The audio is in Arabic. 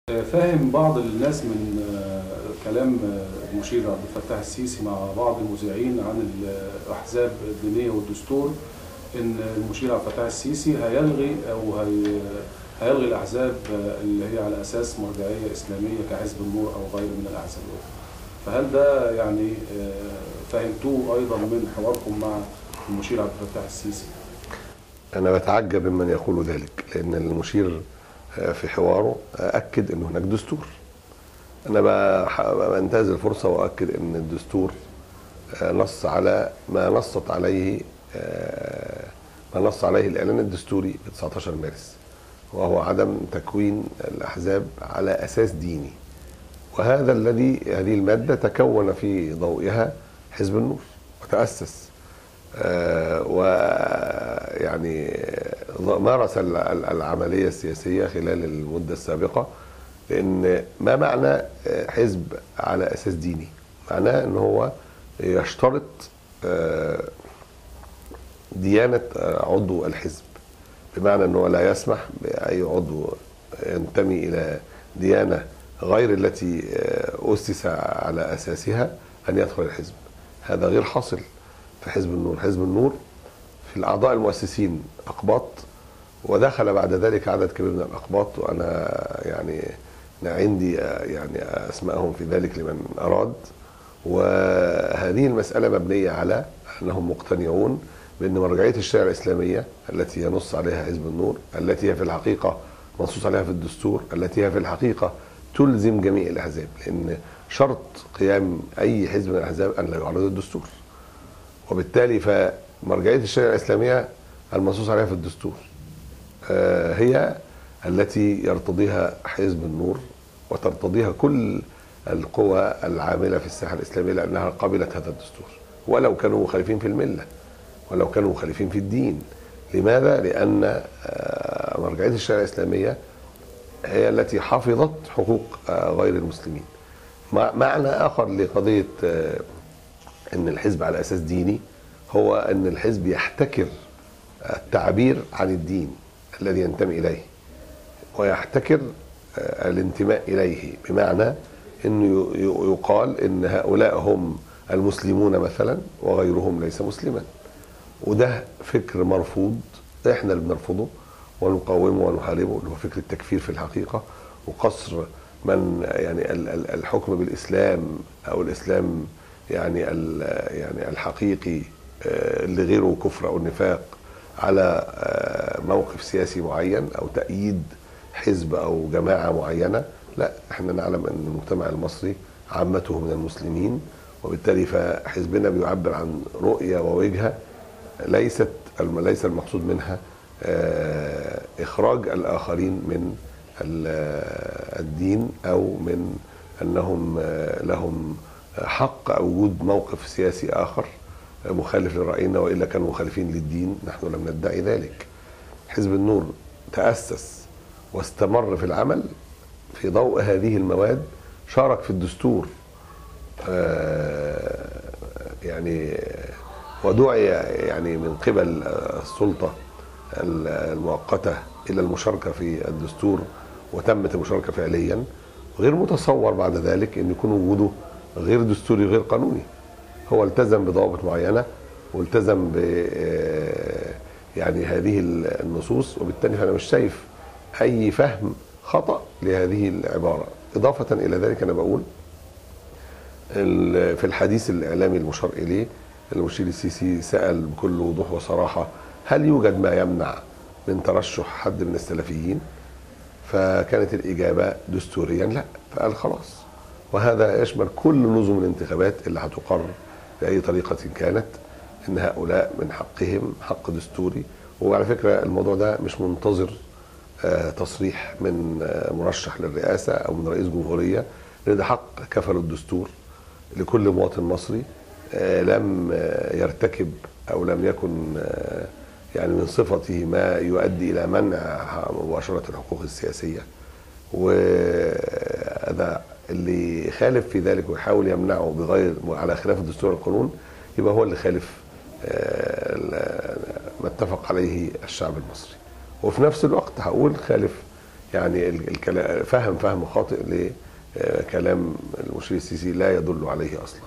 فاهم بعض الناس من كلام المشير عبد الفتاح السيسي مع بعض المذيعين عن الأحزاب الدينية والدستور، إن المشير عبد الفتاح السيسي هيلغي الأحزاب اللي هي على أساس مرجعية إسلامية كحزب النور أو غيره من الأحزاب. فهل ده يعني فهمتوه أيضا من حواركم مع المشير عبد الفتاح السيسي؟ أنا بتعجب ممن يقول ذلك، لأن المشير في حواره أكد أن هناك دستور. أنا بنتهز الفرصة وأكد أن الدستور نص على ما نص عليه الإعلان الدستوري ب 19 مارس، وهو عدم تكوين الأحزاب على أساس ديني. وهذا هذه المادة تكون في ضوئها حزب النور وتأسس ويعني مارس العملية السياسية خلال المدة السابقة. لأن ما معنى حزب على أساس ديني؟ معناه أنه هو يشترط ديانة عضو الحزب، بمعنى أنه لا يسمح بأي عضو ينتمي إلى ديانة غير التي أسس على أساسها أن يدخل الحزب. هذا غير حاصل في حزب النور. حزب النور في الأعضاء المؤسسين أقباط، ودخل بعد ذلك عدد كبير من الأقباط، وأنا يعني عندي يعني أسمائهم في ذلك لمن أراد. وهذه المسألة مبنية على أنهم مقتنعون بأن مرجعية الشريعة الإسلامية التي ينص عليها حزب النور، التي هي في الحقيقة منصوص عليها في الدستور، التي هي في الحقيقة تلزم جميع الأحزاب، لأن شرط قيام أي حزب من الأحزاب أن لا يعارض الدستور. وبالتالي فمرجعية الشريعة الإسلامية المنصوص عليها في الدستور هي التي يرتضيها حزب النور وترتضيها كل القوى العاملة في الساحة الإسلامية، لأنها قبلت هذا الدستور ولو كانوا مخالفين في الملة، ولو كانوا مخالفين في الدين. لماذا؟ لأن مرجعية الشريعة الإسلامية هي التي حفظت حقوق غير المسلمين. معنى آخر لقضية أن الحزب على أساس ديني هو أن الحزب يحتكر التعبير عن الدين الذي ينتمي إليه، ويحتكر الانتماء إليه، بمعنى أنه يقال أن هؤلاء هم المسلمون مثلا وغيرهم ليس مسلما. وده فكر مرفوض، احنا اللي بنرفضه ونقاومه ونحاربه، اللي هو فكر التكفير في الحقيقة، وقصر من يعني الحكم بالإسلام أو الإسلام يعني الحقيقي اللي غيره كفر أو نفاق على موقف سياسي معين أو تأييد حزب أو جماعة معينة. لا، احنا نعلم أن المجتمع المصري عامته من المسلمين، وبالتالي فحزبنا بيعبر عن رؤية ووجهة ليس المقصود منها إخراج الآخرين من الدين، أو من أنهم لهم حق أو وجود موقف سياسي آخر مخالف لرأينا، وإلا كانوا مخالفين للدين. نحن لم ندعي ذلك. حزب النور تأسس واستمر في العمل في ضوء هذه المواد، شارك في الدستور يعني، ودعي يعني من قبل السلطة المؤقتة إلى المشاركة في الدستور، وتمت المشاركة فعليا. غير متصور بعد ذلك أن يكون وجوده غير دستوري غير قانوني. هو التزم بضوابط معينة والتزم ب يعني هذه النصوص، وبالتالي فأنا مش شايف أي فهم خطأ لهذه العبارة. إضافة إلى ذلك أنا بقول في الحديث الإعلامي المشار إليه، المشير السيسي سأل بكل وضوح وصراحة: هل يوجد ما يمنع من ترشح حد من السلفيين؟ فكانت الإجابة دستوريا لا. فقال خلاص، وهذا يشمل كل نظم الانتخابات اللي هتقر بأي طريقة كانت، إن هؤلاء من حقهم حق دستوري. وعلى فكرة الموضوع ده مش منتظر تصريح من مرشح للرئاسة أو من رئيس جمهورية، لأن ده حق كفله الدستور لكل مواطن مصري لم يرتكب أو لم يكن يعني من صفته ما يؤدي إلى منع مباشرة الحقوق السياسية. وهذا اللي خالف في ذلك ويحاول يمنعه بغير على خلاف الدستور والقانون، يبقى هو اللي خالف ما اتفق عليه الشعب المصري. وفي نفس الوقت هقول خالف يعني فهم خاطئ لكلام المشير السيسي لا يدل عليه اصلا.